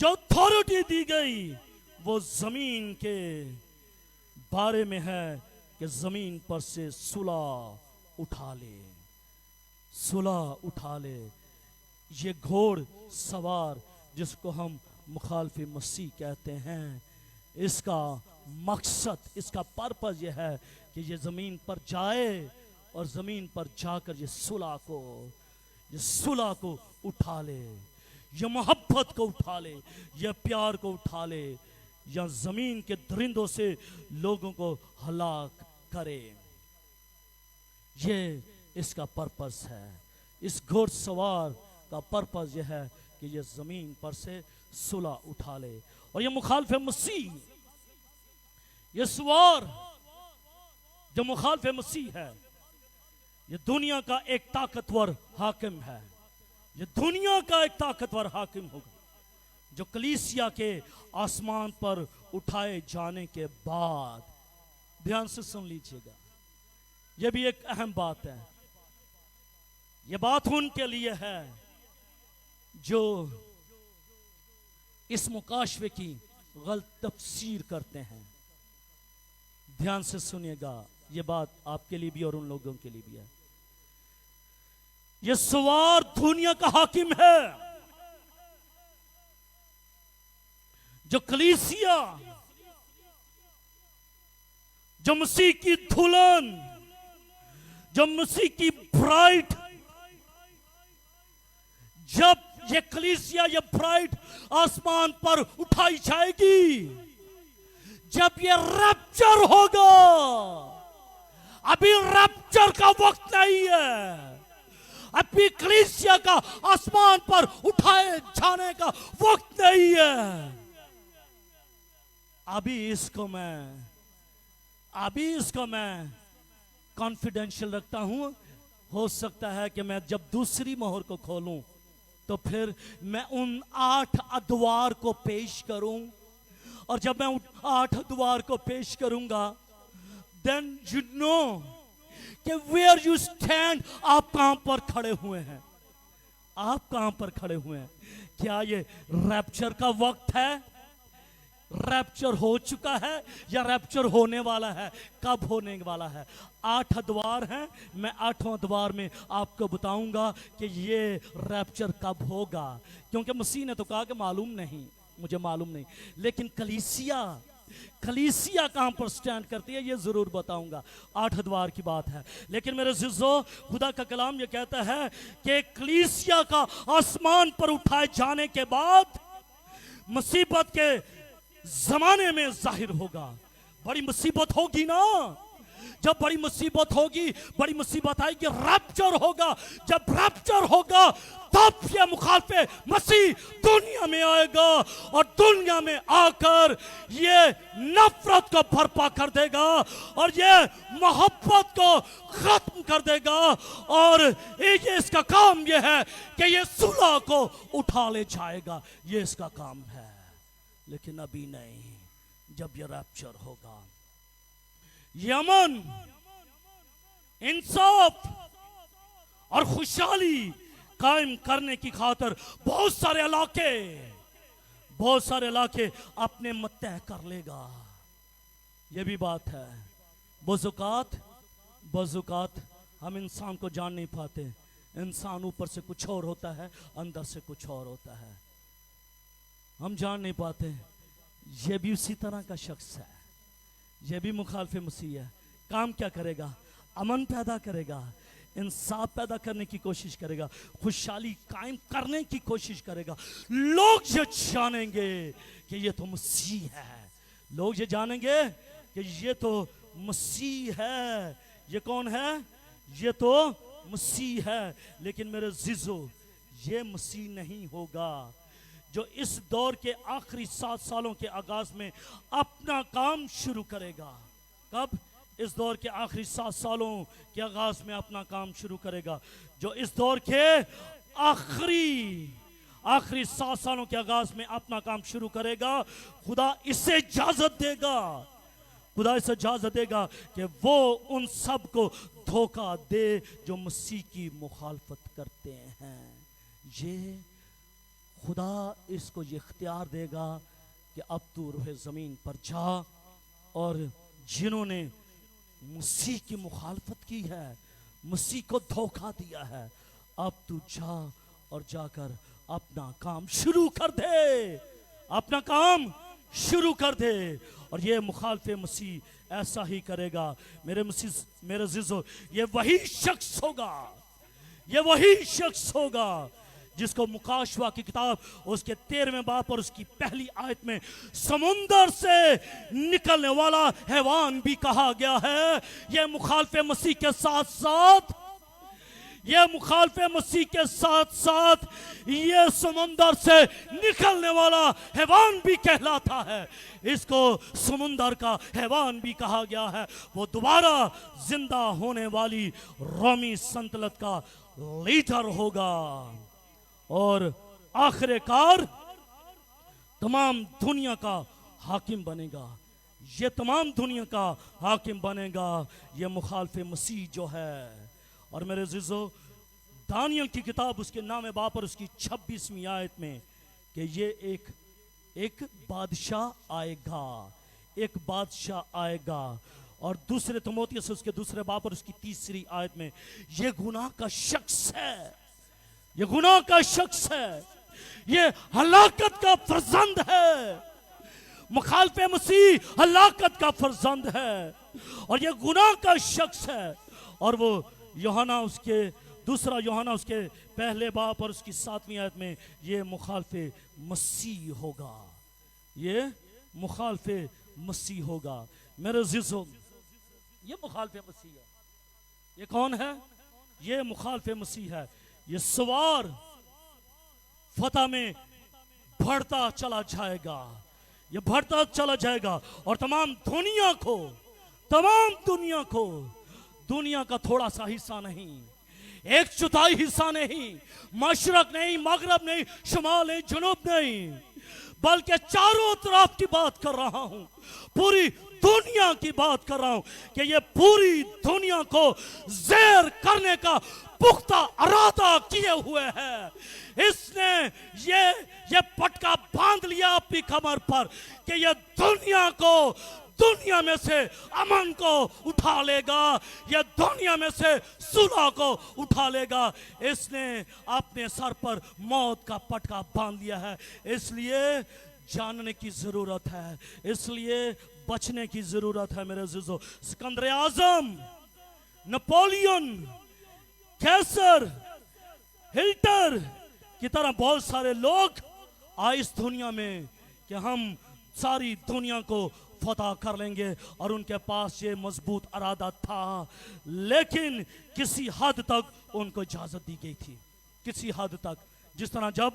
جو اتھارٹی دی گئی، وہ زمین کے بارے میں ہے کہ زمین پر سے صلح اٹھا لے، صلح اٹھا لے. یہ گھوڑ سوار جس کو ہم مخالف مسیح کہتے ہیں، اس کا مقصد، اس کا پرپس یہ ہے کہ یہ زمین پر جائے اور زمین پر جا کر یہ صلح کو اٹھا لے، یہ محبت کو اٹھا لے، یہ پیار کو اٹھا لے، یا زمین کے درندوں سے لوگوں کو ہلاک کرے. یہ اس کا پرپس ہے. اس گھوڑ سوار کا پرپس یہ ہے کہ یہ زمین پر سے صلح اٹھا لے. اور یہ مخالف مسیح، یہ سوار جو مخالف مسیح ہے، یہ دنیا کا ایک طاقتور حاکم ہے. یہ دنیا کا ایک طاقتور حاکم ہوگا جو کلیسیا کے آسمان پر اٹھائے جانے کے بعد، دھیان سے سن لیجئے گا، یہ بھی ایک اہم بات ہے. یہ بات ان کے لیے ہے جو اس مکاشفے کی غلط تفسیر کرتے ہیں. دھیان سے سنیے گا، یہ بات آپ کے لیے بھی اور ان لوگوں کے لیے بھی ہے. یہ سوار دنیا کا حاکم ہے جو کلیسیا، جو مسیح کی دلہن، جو مسیح کی برائڈ، جب یہ کلیسیا، یہ برائڈ آسمان پر اٹھائی جائے گی، جب یہ ریپچر ہوگا، ابھی ریپچر کا وقت نہیں ہے، ابھی کلیسیا کا آسمان پر اٹھائے جانے کا وقت نہیں ہے. ابھی اس کو میں کانفیڈینشل رکھتا ہوں. ہو سکتا ہے کہ میں جب دوسری مہر کو کھولوں تو پھر میں ان 8 ادوار کو پیش کروں، اور جب میں 8 ادوار کو پیش کروں گا، then you know کہ where you stand، آپ کہاں پر کھڑے ہوئے ہیں، آپ کہاں پر کھڑے ہوئے ہیں. کیا یہ ریپچر کا وقت ہے؟ ریپچر ہو چکا ہے یا ریپچر ہونے والا ہے؟ کب ہونے والا ہے؟ 8 ادوار ہیں. میں 8 ادوار میں آپ کو بتاؤں گا کہ یہ ریپچر کب ہوگا، کیونکہ مسیح نے تو کہا کہ معلوم نہیں، مجھے معلوم نہیں. لیکن کلیسیا کہاں پر سٹینڈ کرتی ہے یہ ضرور بتاؤں گا. 8 ادوار کی بات ہے. لیکن میرے عزیزو، خدا کا کلام یہ کہتا ہے کہ کلیسیا کا آسمان پر اٹھائے جانے کے بعد مصیبت کے زمانے میں ظاہر ہوگا. بڑی مصیبت ہوگی نا، جب بڑی مصیبت ہوگی، بڑی مصیبت آئے گی، ریپچر ہوگا. جب ریپچر ہوگا تب یہ مخالف مسیح دنیا میں آئے گا، اور دنیا میں آ کر یہ نفرت کو برپا کر دے گا، اور یہ محبت کو ختم کر دے گا. اور یہ اس کا کام یہ ہے کہ یہ صلح کو اٹھا لے جائے گا. یہ اس کا کام ہے. لیکن ابھی نہیں. جب یہ ریپچر ہوگا، یہ امن، انصاف اور خوشحالی قائم کرنے کی خاطر بہت سارے علاقے اپنے متحد کر لے گا. یہ بھی بات ہے. بعض اوقات ہم انسان کو جان نہیں پاتے. انسان اوپر سے کچھ اور ہوتا ہے، اندر سے کچھ اور ہوتا ہے. ہم جان نہیں پاتے. یہ بھی اسی طرح کا شخص ہے، یہ بھی مخالف مسیح ہے. کام کیا کرے گا؟ امن پیدا کرے گا، इंसाफ पैदा करने की कोशिश करेगा, खुशहाली कायम करने की कोशिश करेगा। लोग ये जानेंगे कि ये तो मसीह है, लोग ये जानेंगे कि ये तो मसीह है। ये कौन है? ये तो मसीह है। लेकिन मेरे जीजो, ये मसीह नहीं होगा जो इस दौर के आखिरी 7 सालों के आगाज में अपना काम शुरू करेगा। कब? इस दौर के आखिरी 7 सालों के आगाज में अपना काम शुरू करेगा। जो इस दौर के आखिरी 7 सालों के आगाज में अपना काम शुरू करेगा, खुदा इसे इजाजत देगा, खुदा इसे इजाजत देगा कि वो उन सब को धोखा दे जो मसीह की मुखालफत करते हैं। ये खुदा इसको ये इख्तियार देगा कि अब तू रूहे ज़मीन पर जा, और जिन्होंने मसीह की मुखालफत की है, मसीह को धोखा दिया है, अब तू जा और जाकर अपना काम शुरू कर दे, अपना काम शुरू कर दे। और ये मुखालफे मसीह ऐसा ही करेगा। मेरे जीजो, ये वही शख्स होगा जिसको मुकाशवा की किताब उसके 13वें बाब और उसकी पहली आयत में समुंदर से निकलने वाला हैवान भी कहा गया है। यह मुखालफे मसीह के साथ साथ ये समुंदर से निकलने वाला हैवान भी कहलाता है। इसको समुंदर का हैवान भी कहा गया है। वो दोबारा जिंदा होने वाली रोमी सल्तनत का लीडर होगा और आखिरकार तमाम दुनिया का हाकिम बनेगा। ये तमाम दुनिया का हाकिम बनेगा, ये मुखालफे मसीह जो है। और मेरे अज़ीज़ों, दानियल की किताब उसके नाम बाप और उसकी 26वीं आयत में कि ये एक बादशाह आएगा। और दूसरे तिमोथियुस उसके दूसरे बाप और उसकी 3री आयत में ये गुनाह का शख्स है, ये हलाकत का फर्जंद है। मुखालफे मसीह हलाकत का फर्जंद है और ये गुनाह का शख्स है। और वो दूसरा यूहन्ना उसके पहले बाप और उसकी 7वीं आयत में ये मुखालफे मसीह होगा, ये मुखालफे मसीह होगा। मेरे अज़ीज़ों, ये मुखालफे मसीह है। ये कौन है? ये मुखालफे मसीह है। ये सवार फतह में बढ़ता चला जाएगा और तमाम दुनिया को दुनिया का थोड़ा सा हिस्सा नहीं, 1/4 हिस्सा नहीं, मशरक नहीं, मगरब नहीं, शुमाल नहीं, जुनूब नहीं, बल्कि चारों तरफ की बात कर रहा हूं, पूरी दुनिया की बात कर रहा हूं कि ये पूरी दुनिया को ज़ेर करने का पुख्ता इरादा किए हुए है। इसने ये पटका बांध लिया अपनी कमर पर कि ये दुनिया में से अमन को उठा लेगा, ये दुनिया में से सुलह को उठा लेगा। इसने अपने सर पर मौत का पटका बांध लिया है। इसलिए जानने की जरूरत है, इसलिए बचने की जरूरत है। मेरे अज़ीज़ों, सिकंदर आज़म, नेपोलियन, कैसर, हिटलर की तरह बहुत सारे लोग आए इस दुनिया में कि हम सारी दुनिया को फतह कर लेंगे, और उनके पास ये मजबूत इरादा था, लेकिन किसी हद तक उनको इजाजत दी गई थी, किसी हद तक। जिस तरह जब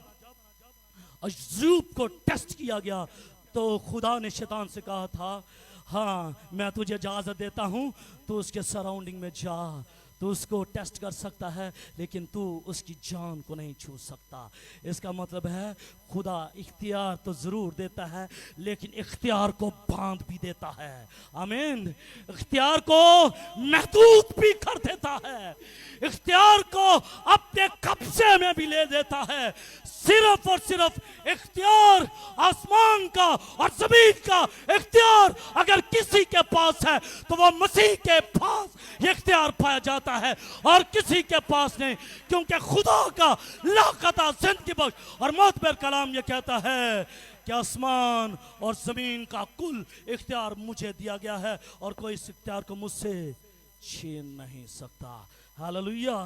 अय्यूब को टेस्ट किया गया तो खुदा ने शैतान से कहा था, हाँ मैं तुझे इजाजत देता हूं, तू उसके सराउंडिंग में जा, तू उसको टेस्ट कर सकता है, लेकिन तू उसकी जान को नहीं छू सकता। इसका मतलब है खुदा इख्तियार तो जरूर देता है, लेकिन इख्तियार को बांध भी देता है। आमीन। इख्तियार को महदूद भी कर देता है, इख्तियार को अपने कब्जे में भी ले देता है। सिर्फ और सिर्फ इख्तियार आसमान का और जमीन का इख्तियार अगर किसी के पास है तो वो मसीह के पास इख्तियार पाया जाता है, और किसी के पास नहीं, क्योंकि खुदा का लाकता जिंदगी बख्श और मोतबर कलाम ये कहता है कि आसमान और जमीन का कुल इख्तियार मुझे दिया गया है और कोई इस इख्तियार को मुझसे छीन नहीं सकता। हालेलुया।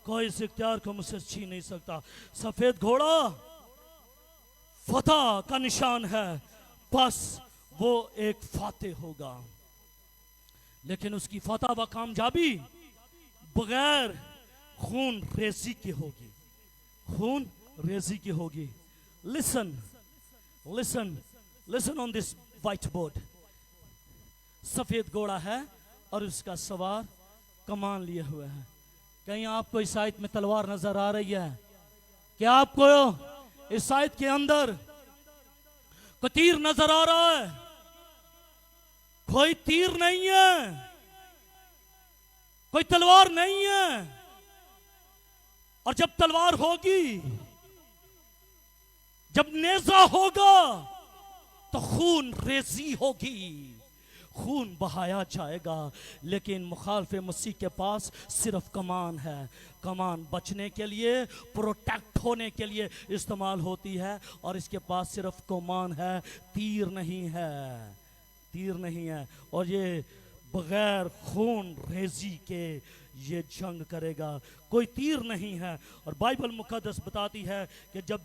कोई इस इख्तियार को मुझसे छीन नहीं सकता। सफेद घोड़ा फतह का निशान है, बस वो एक फातेह होगा, लेकिन उसकी फतह व कामयाबी बगैर खून रेजी की होगी, खून रेजी की होगी। Listen listen listen on this white board. सफेद घोड़ा है और उसका सवार कमान लिए हुए है। कहीं आपको इस आयत में तलवार नजर आ रही है? क्या आपको इस आयत के अंदर कोई तीर नजर आ रहा है? कोई तीर नहीं है, कोई तलवार नहीं है। और जब तलवार होगी, जब नेजा होगा, तो खून रेजी होगी, खून बहाया जाएगा। लेकिन मुखालिफ मसीह के पास सिर्फ कमान है। कमान बचने के लिए, प्रोटेक्ट होने के लिए इस्तेमाल होती है, और इसके पास सिर्फ कमान है, तीर नहीं है, तीर नहीं है। और ये बगैर खून रेजी के ये जंग करेगा, कोई तीर नहीं है। और बाइबल मुकद्दस बताती है कि जब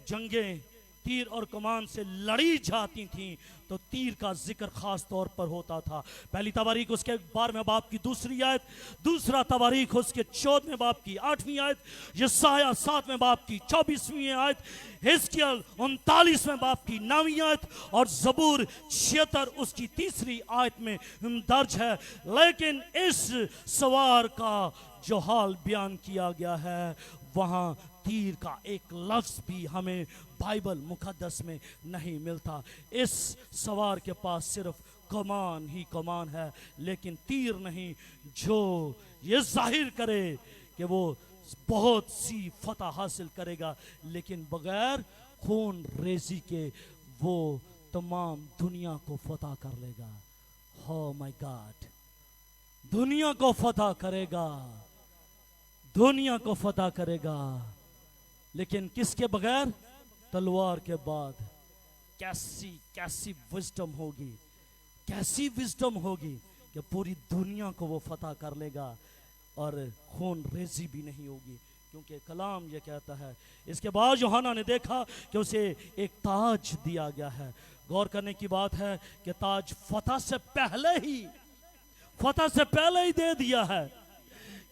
जंगें तीर और कमान से लड़ी जाती थीं, तो तीर का जिक्र खास तौर पर होता था। पहली तवारीख उसके 12वें बाब की 2 आयत, दूसरा तवारीख उसके 14वें बाब की 8वीं आयत, यशायाह 7वें बाब की 24वीं आयत, हिजकिय्याह 39वें बाब की 9वीं आयत, और जबूर 76 उसकी 3री आयत में दर्ज है। लेकिन इस सवार का जो हाल बयान किया गया है, वहां तीर का एक लफ्ज भी हमें बाइबल मुकद्दस में नहीं मिलता। इस सवार के पास सिर्फ कमान ही कमान है, लेकिन तीर नहीं, जो ये जाहिर करे कि वो बहुत सी फतह हासिल करेगा, लेकिन बगैर खून रेजी के वो तमाम दुनिया को फतह कर लेगा। हो माय गॉड, दुनिया को फतह करेगा, दुनिया को फतह करेगा, लेकिन किसके बगैर? तलवार के बाद। कैसी विजडम होगी, कैसी विजडम होगी कि पूरी दुनिया को वो फतह कर लेगा और खून रेजी भी नहीं होगी, क्योंकि कलाम ये कहता है। इसके बाद यूहन्ना ने देखा कि उसे एक ताज दिया गया है। गौर करने की बात है कि ताज फतह से पहले ही दे दिया है,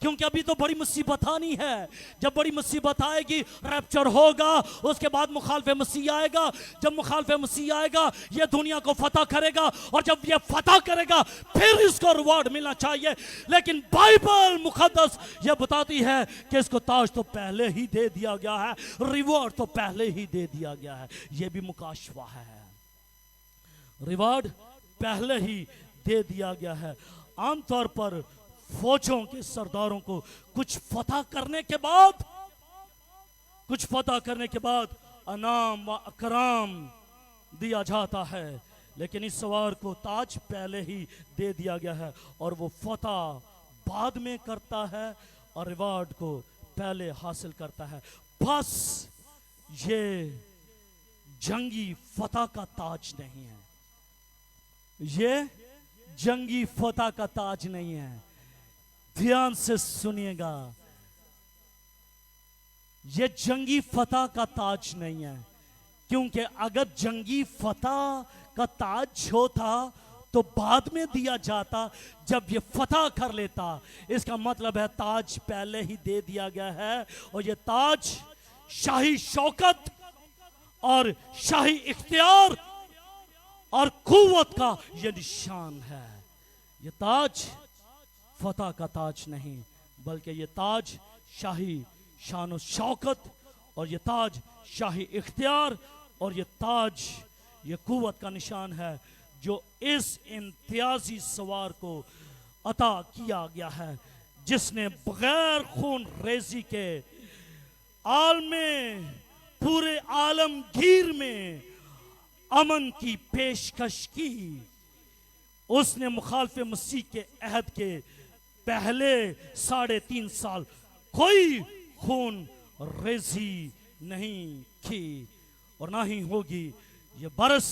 क्योंकि अभी तो बड़ी मुसीबत आनी है। जब बड़ी मुसीबत आएगी, रैप्चर होगा, उसके बाद मुखालिफ मसीह आएगा। जब मुखालिफ मसीह आएगा, ये दुनिया को फतह करेगा, और जब ये फतह करेगा फिर इसको रिवॉर्ड मिलना चाहिए। लेकिन बाइबल मुकद्दस ये बताती है कि इसको ताज तो पहले ही दे दिया गया है, रिवॉर्ड तो पहले ही दे दिया गया है। ये भी मुकाशवा है, रिवॉर्ड पहले ही दे दिया गया है। आमतौर पर फौजों के सरदारों को कुछ फतह करने के बाद अनाम व अकराम दिया जाता है, लेकिन इस सवार को ताज पहले ही दे दिया गया है, और वो फतह बाद में करता है और रिवार्ड को पहले हासिल करता है। बस ये जंगी फतह का ताज नहीं है, ये जंगी फतह का ताज नहीं है। ध्यान से सुनिएगा, ये जंगी फतह का ताज नहीं है, क्योंकि अगर जंगी फतह का ताज होता तो बाद में दिया जाता, जब ये फतह कर लेता। इसका मतलब है ताज पहले ही दे दिया गया है, और ये ताज शाही शौकत और शाही इख्तियार और कुव्वत का ये निशान है। ये ताज फतह का ताज नहीं, बल्कि ये ताज शाही शान और शौकत, और ये ताज शाही इख्तियार, और ये ताज ये कुव्वत का निशान है, जो इस इम्तियाजी सवार को अता किया गया है, जिसने बगैर खून रेजी के पूरे आलमगीर में अमन की पेशकश की। उसने मुखालिफ मसीह के अहद के पहले 3.5 साल कोई खून रेजी नहीं की, और ना ही होगी। ये बरस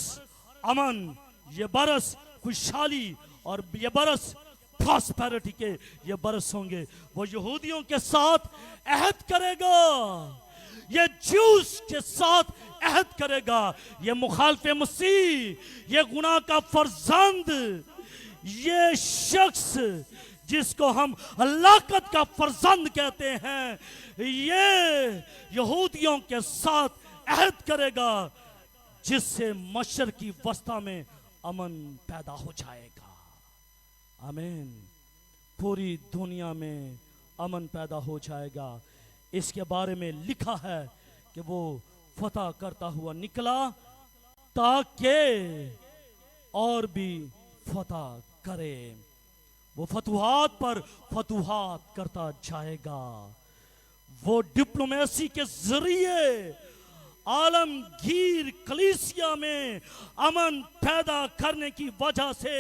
अमन, ये बरस खुशहाली, और ये बरस प्रॉस्पेरिटी के ये बरस होंगे। वो यहूदियों के साथ अहद करेगा, ये ज्यूस के साथ अहद करेगा। ये मुखालिफ मसीह, ये गुनाह का फर्जंद, ये शख्स जिसको हम हलाकत का फर्जंद कहते हैं, ये यहूदियों के साथ अहद करेगा, जिससे मशरकी वस्ता में अमन पैदा हो जाएगा। आमीन। पूरी दुनिया में अमन पैदा हो जाएगा। इसके बारे में लिखा है कि वो फतह करता हुआ निकला ताकि और भी फतह करे। वो फतुहात पर फतुहात करता जाएगा। वो डिप्लोमेसी के जरिए आलमगीर कलीसिया में अमन पैदा करने की वजह से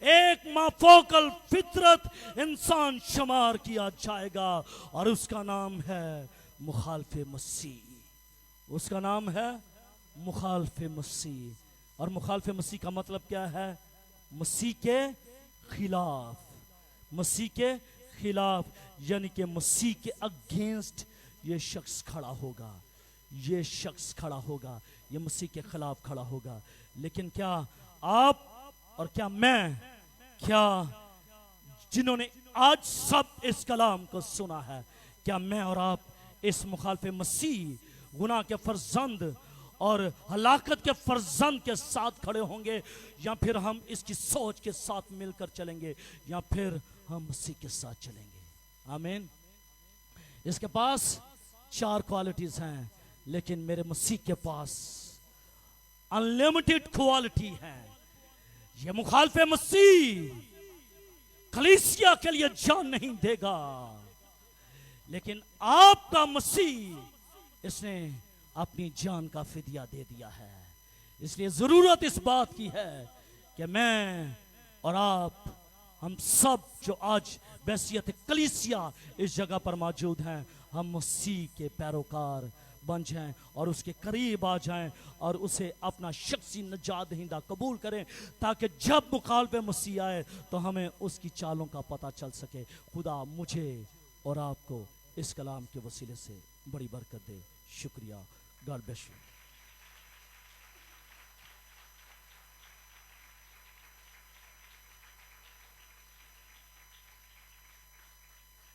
एक माफोकल फितरत इंसान शुमार किया जाएगा, और उसका नाम है मुखालिफ मसीह। उसका नाम है मुखालिफ मसीह। और मुखालिफ मसीह का मतलब क्या है? मसीह के खिलाफ। मसीह के खिलाफ यानी कि मसीह के अगेंस्ट ये शख्स खड़ा होगा। ये शख्स खड़ा होगा, ये मसीह के खिलाफ खड़ा होगा। लेकिन क्या आप और क्या मैं, क्या जिन्होंने आज सब इस कलाम को सुना है, क्या मैं और आप इस मुखालिफ मसीह, गुनाह के फर्जंद और हलाकत के फर्जंद के साथ खड़े होंगे, या फिर हम इसकी सोच के साथ मिलकर चलेंगे, या फिर हम मसीह के साथ चलेंगे? आमीन। इसके पास 4 क्वालिटीज हैं, लेकिन मेरे मसीह के पास अनलिमिटेड क्वालिटी है। ये मुखालिफ मसीह कलीसिया के लिए जान नहीं देगा, लेकिन आपका मसीह इसने अपनी जान का फिदिया दे दिया है। इसलिए जरूरत इस बात की है कि मैं और आप, हम सब जो आज बैसियत कलीसिया इस जगह पर मौजूद हैं, हम मसीह के पैरोकार बन जाएं और उसके करीब आ जाएं और उसे अपना शख्सी नजात दहिंदा कबूल करें, ताकि जब मुखालिफ मसीह आए तो हमें उसकी चालों का पता चल सके। खुदा मुझे और आपको इस कलाम के वसीले से बड़ी बरकत दे। शुक्रिया। God bless you.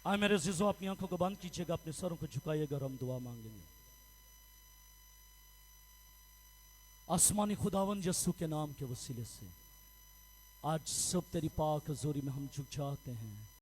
आए मेरे अज़ीज़ों, अपनी आंखों को बंद कीजिएगा, अपने सरों को झुकाइएगा और हम दुआ मांगेंगे। आसमानी खुदावंद यस्सु के नाम के वसीले से आज सब तेरी पाक हज़ूरी में हम झुक जाते हैं।